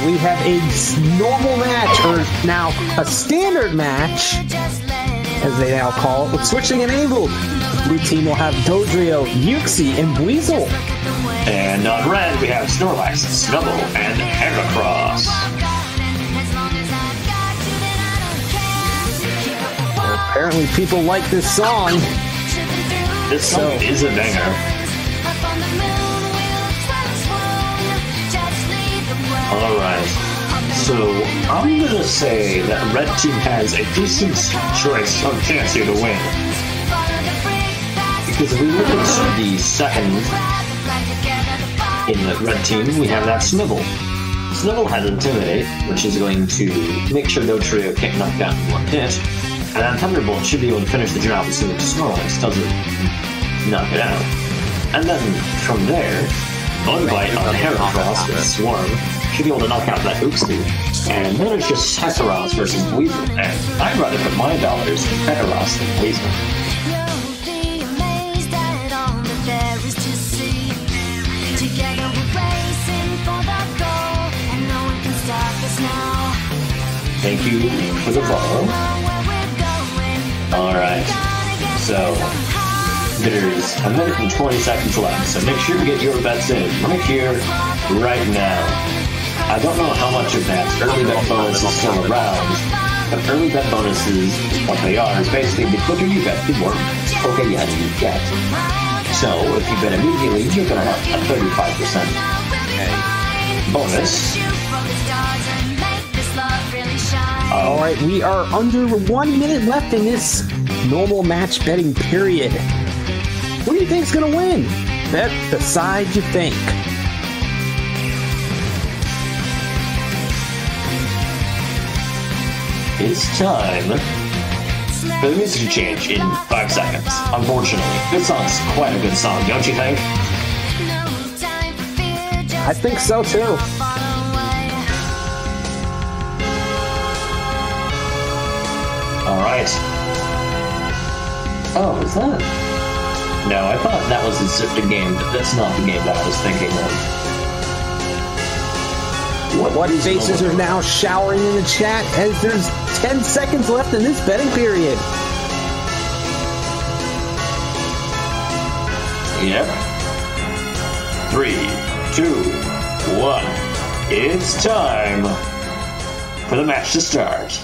Alright, we have a normal match, or now a standard match, as they now call it, with switching enabled. The blue team will have Dodrio, Uxie, and Buizel. And on red, we have Snorlax, Snubbull, and Heracross. Well, apparently people like this song. This song is a banger. Alright, so I'm gonna say that red team has a decent choice of chance here to win. Because if we look at the second in the red team, we have that Snubbull. Snubbull has Intimidate, which is going to make sure Dodrio can't knock down in one hit. And then Thunderbolt should be able to finish the job as soon as Snorlax doesn't knock it out. And then from there, Bug Bite on Heracross with Swarm should be able to knock out that Uxie. And then it's just Heracross versus Buizel. And I'd rather put my dollars in Heracross than Buizel. Thank you for the follow. Alright, so there's a minute and 20 seconds left, so make sure to get your bets in right here, right now. I don't know how much of that early bet bonus is still around, but early bet bonuses, what they are, is basically the quicker you bet, the more Pokémon you get. So if you bet immediately, you're going to have a 35% bonus. Alright, we are under 1 minute left in this normal match betting period. Who do you think's gonna win? Bet the side you think. It's time for the music to change in 5 seconds. Unfortunately, this song's quite a good song, don't you think? I think so too. Alright. Oh, is that? No, I thought that was the game, but that's not the game that I was thinking of. What faces are now showering in the chat as there's 10 seconds left in this betting period. Yep. 3, 2, 1. It's time for the match to start.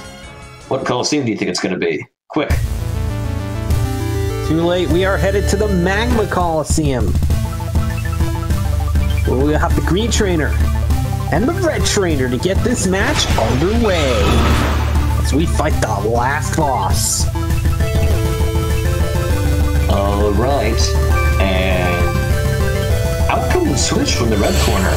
What Coliseum do you think it's going to be? Quick. Too late. We are headed to the Magma Coliseum, where we'll have the green trainer and the red trainer to get this match underway as we fight the last boss. Alright. And out comes the switch from the red corner.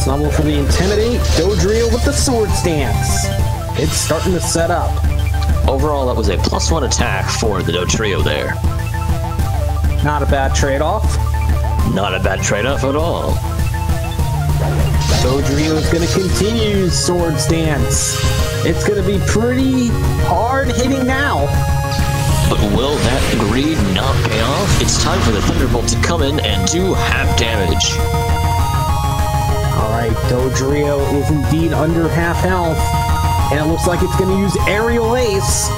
Snubbull for the Intimidate, Dodrio with the Sword Stance. It's starting to set up. Overall, that was a +1 attack for the Dodrio there. Not a bad trade-off. Not a bad trade-off at all. Dodrio is going to continue Sword Stance. It's going to be pretty hard hitting now. But will that greed not pay off? It's time for the Thunderbolt to come in and do half damage. Alright, Dodrio is indeed under half health. And it looks like it's going to use Aerial Ace.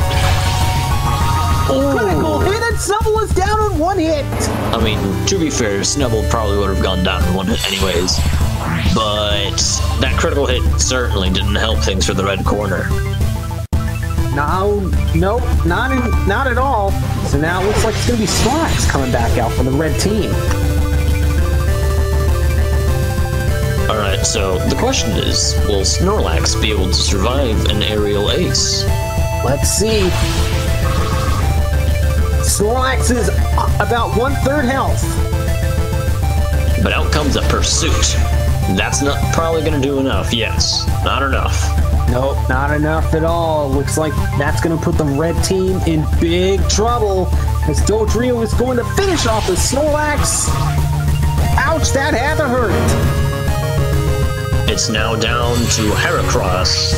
Critical hit, and Snubbull is down on 1 hit. I mean, to be fair, Snubbull probably would have gone down in 1 hit anyways. But that critical hit certainly didn't help things for the red corner. Nope, not at all. So now it looks like it's going to be Snorlax coming back out for the red team. Alright, so the question is, will Snorlax be able to survive an Aerial Ace? Let's see. Snorlax is about 1/3 health. But out comes a Pursuit. That's not probably going to do enough, yes. Not enough. Nope, not enough at all. Looks like that's going to put the red team in big trouble, as Dodrio is going to finish off the Snorlax. Ouch, that had to hurt. It's now down to Heracross.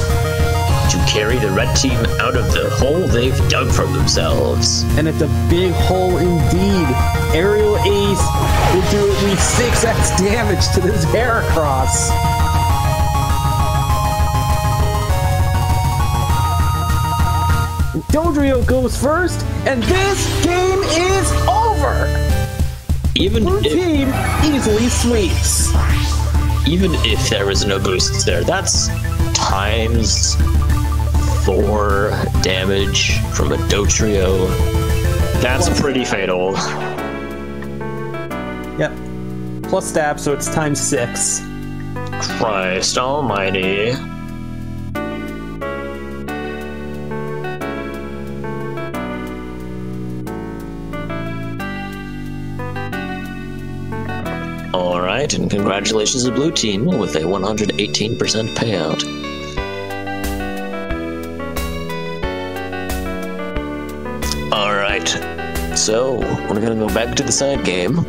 to carry the red team out of the hole they've dug for themselves. And it's a big hole indeed. Aerial Ace will do at least 6x damage to this Heracross. Dodrio goes first, and this game is over! Even Blue team easily sweeps. Even if there was no boosts there, that's times 4 damage from a Dodrio. That's pretty fatal. Yep. Plus stab, so it's times 6. Christ almighty. Alright, and congratulations to Blue Team with a 118% payout. Alright, so we're gonna go back to the side game.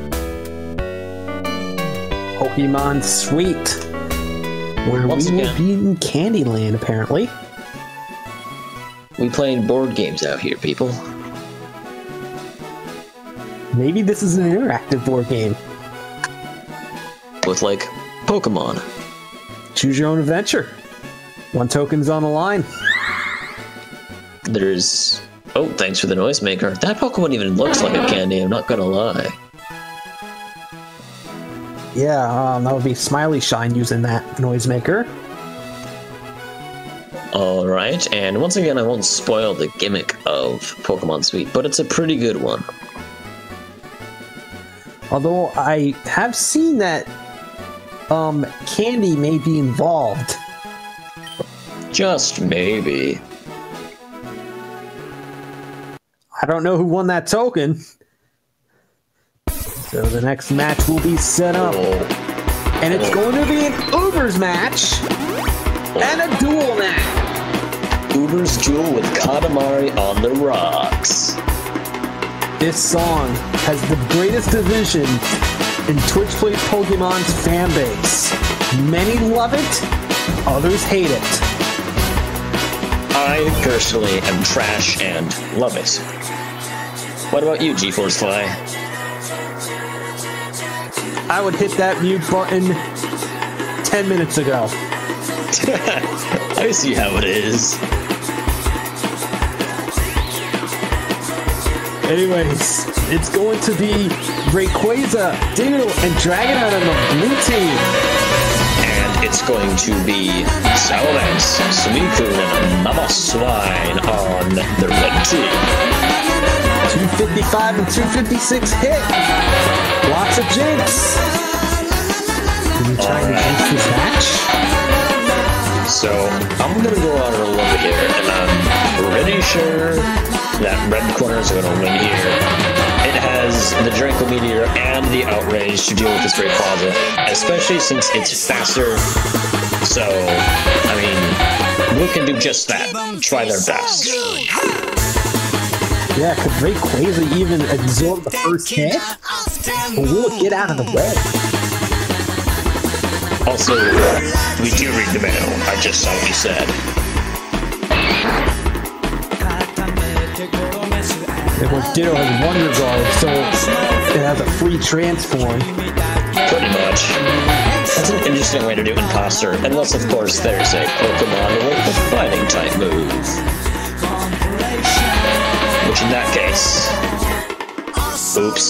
Pokemon Sweet. Where Once we will again, be in Candyland, apparently. we playing board games out here, people. Maybe this is an interactive board game. With, like, Pokemon. Choose your own adventure. 1 token's on the line. There's... Oh, thanks for the noisemaker. That Pokemon even looks like a candy, I'm not gonna lie. Yeah, that would be Smiley Shine using that noisemaker. Alright, and once again, I won't spoil the gimmick of Pokemon Sweet, but it's a pretty good one. Although I have seen that candy may be involved. Just maybe. I don't know who won that token. So the next match will be set up. And it's going to be an Ubers match and a duel match. Uber's duel with Katamari on the rocks. This song has the greatest division in Twitch Play Pokemon's fan base. Many love it, others hate it. I personally am trash and love it. What about you, G-Force Fly? I would hit that mute button 10 minutes ago. I see how it is. Anyways, it's going to be Rayquaza, Ditto, and Dragonite on the blue team. And it's going to be Salamence, Suicune, and Mamoswine on the red team. 255 and 256 hit. Lots of jinx. Are we trying to jinx this match? So, I'm gonna go out on a limb here, and I'm pretty sure that red corner is gonna win here. It has the Draco Meteor and the Outrage to deal with this Rayquaza, especially since it's faster. So, I mean, Blue can do just that. Try their best. Yeah, could Rayquaza even absorb the first hit? Or will it get out of the way? Also, we do read the mail. I just saw what you said. Yeah, well, Ditto has Wonder Guard, so it has a free transform. Pretty much. That's an interesting way to do Imposter, unless of course there's a Pokemon with a fighting type move. Which in that case... Oops.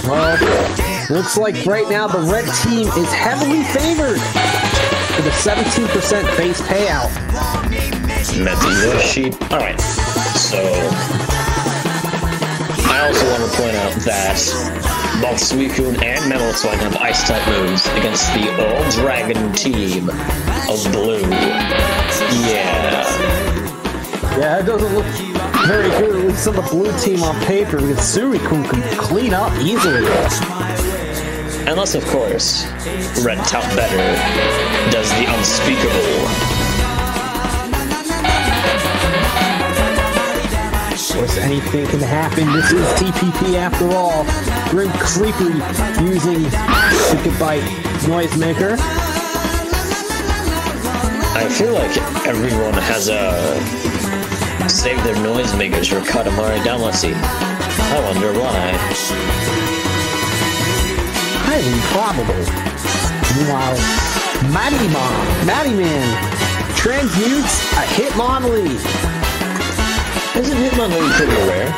Well, looks like right now the red team is heavily favored with a 17% base payout. Met the sheet. Alright, so... I also want to point out that both Suicune and Mamoswine have Ice-type moves against the all-dragon team of Blue. Yeah. Yeah, it doesn't look very good, at least on the blue team on paper, because Suicune can clean up easily. Unless, of course, Red Tout Better does the unspeakable. Of course, anything can happen. This is TPP after all. Grim Creeper using Second Bite Noisemaker. I feel like everyone has saved their noisemakers for Katamari Damacy. I wonder why. Highly probable. Meanwhile, Matty Man transmutes a Hitmonlee. Isn't Hitmonlee pretty rare?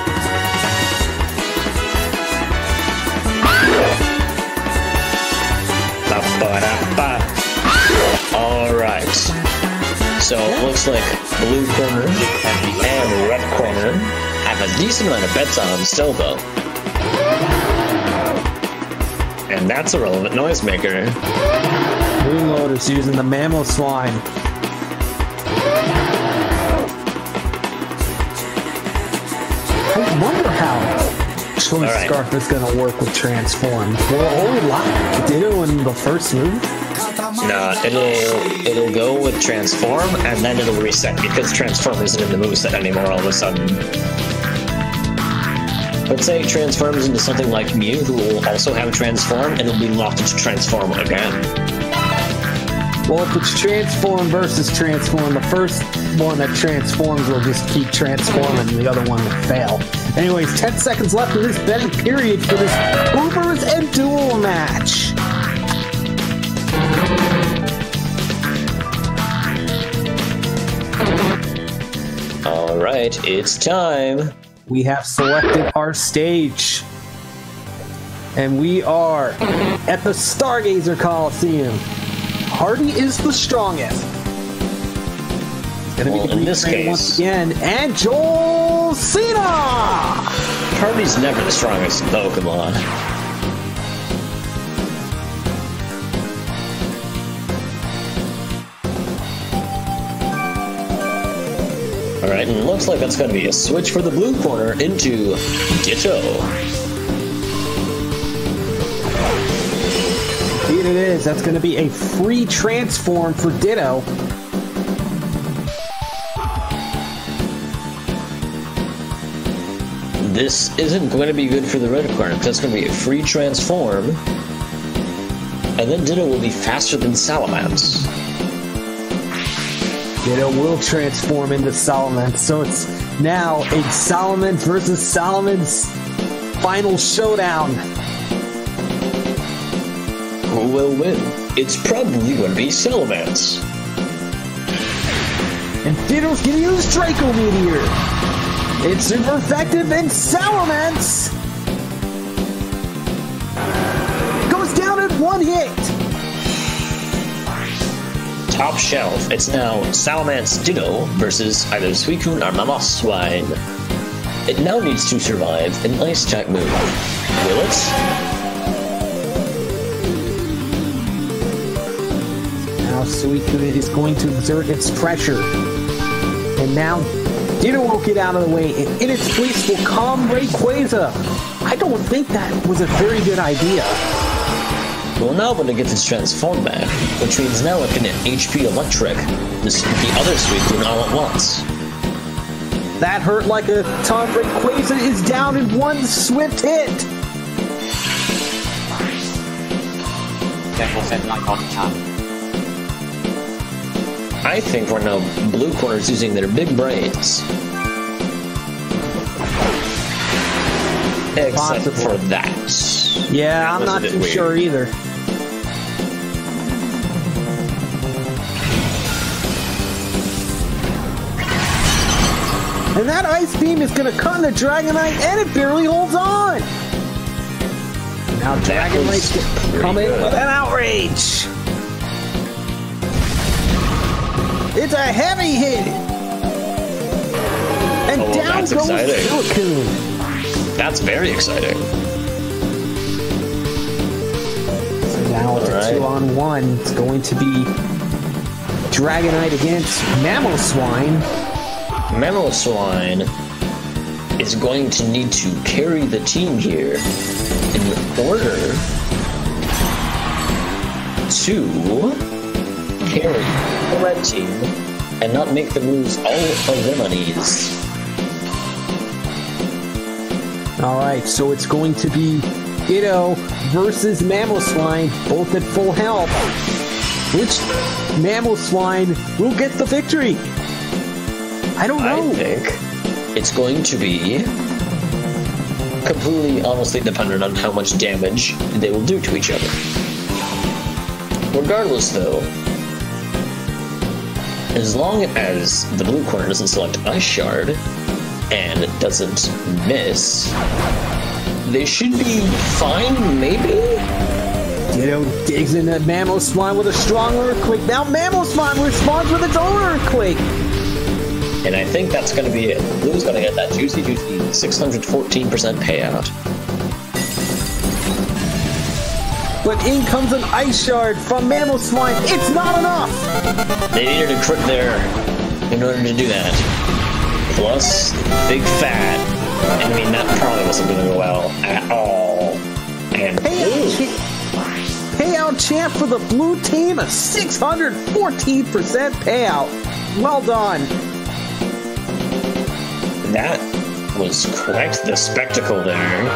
Alright. So it looks like blue corner and red corner have a decent amount of bets on them still, though. And that's a relevant noisemaker. Green Lotus using the Mamoswine. I wonder how Choice Scarf is going to work with Transform. Will it only lock Ditto in the first move? Nah, it'll go with Transform, and then it'll reset, because Transform isn't in the moveset anymore all of a sudden. Let's say it transforms into something like Mew, who will also have Transform, and it'll be locked into Transform again. Well, if it's Transform versus Transform, the first one that transforms will just keep transforming, and the other one will fail. Anyways, 10 seconds left in this betting period for this Ubers and Duel match. Alright, it's time. We have selected our stage. And we are at the Stargazer Coliseum. Hardy is the strongest. It's gonna be the in this case, once again, and Joel Cena! Hardy's never the strongest in Pokemon. Alright, and it looks like that's going to be a switch for the blue corner into Ditto. Indeed it is. That's going to be a free transform for Ditto. This isn't going to be good for the red corner, because that's going to be a free transform. And then Ditto will be faster than Salamence. Ditto will transform into Salamence, so it's now a Salamence versus Salamence final showdown. Who will win? It's probably going to be Salamence. And Ditto's gonna use Draco Meteor. It's super effective, and Salamence goes down in one hit. Top shelf. It's now Salamence Ditto versus either Suicune or Mamoswine. It now needs to survive an Ice type move. Will it? Now Suicune is going to exert its pressure. And now Ditto will get out of the way, and in its place will come Rayquaza. I don't think that was a very good idea. Well, now when it gets its transform back, which means now it can hit HP Electric, the other Suicune all at once. That hurt like a ton. Rayquaza is down in one swift hit. I think right now blue corner's using their big brains. Except for that. Yeah, I'm not too sure either. And that Ice Beam is going to cut into Dragonite, and it barely holds on. Now Dragonite's coming with an outrage. It's a heavy hit. And down goes Suicune. That's very exciting. So now it's a 2-on-1. It's going to be Dragonite against Mamoswine. Mamoswine is going to need to carry the team here in order to carry the red team and not make them lose all of their monies. Alright, so it's going to be Ditto versus Mamoswine, both at full health. Which Mamoswine will get the victory? I don't know. I think it's going to be completely, honestly dependent on how much damage they will do to each other. Regardless, though, as long as the blue corner doesn't select Ice Shard and it doesn't miss, they should be fine, maybe? Ditto digs in at Mamoswine with a strong Earthquake. Now Mamoswine responds with its own Earthquake. And I think that's going to be it. Blue's going to get that juicy 614% payout. But in comes an Ice Shard from Mamoswine. It's not enough! They needed a crit there in order to do that. Plus, big fat. I mean, that probably wasn't going to go well at all. And payout champ for the blue team, a 614% payout. Well done. That was quite the spectacle there.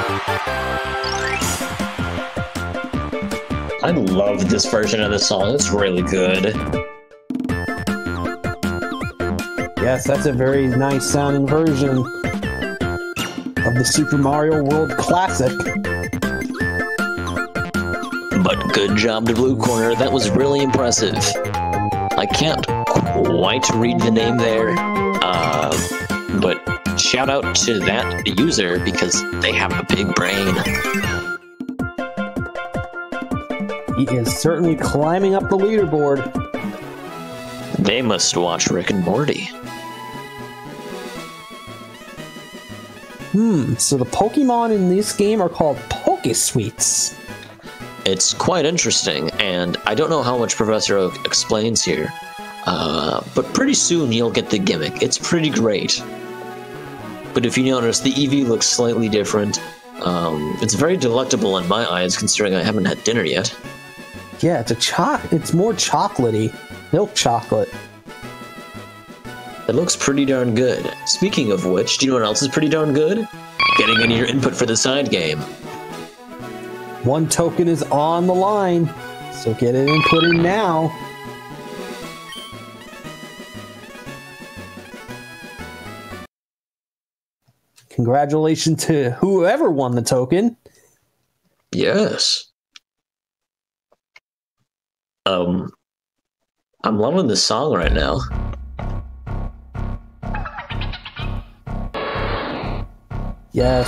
I love this version of the song. It's really good. Yes, that's a very nice sounding version of the Super Mario World Classic. But good job to Blue Corner. That was really impressive. I can't quite read the name there, but shout out to that user because they have a big brain. He is certainly climbing up the leaderboard. They must watch Rick and Morty. So the Pokemon in this game are called Pokesuites. It's quite interesting, and I don't know how much Professor Oak explains here, but pretty soon you'll get the gimmick. It's pretty great. But if you notice, the Eevee looks slightly different. It's very delectable in my eyes, considering I haven't had dinner yet. Yeah, it's more chocolatey. Milk chocolate. It looks pretty darn good. Speaking of which, do you know what else is pretty darn good? Getting any of your input for the side game. One token is on the line, so get it input in now. Congratulations to whoever won the token. Yes. I'm loving this song right now. Yes.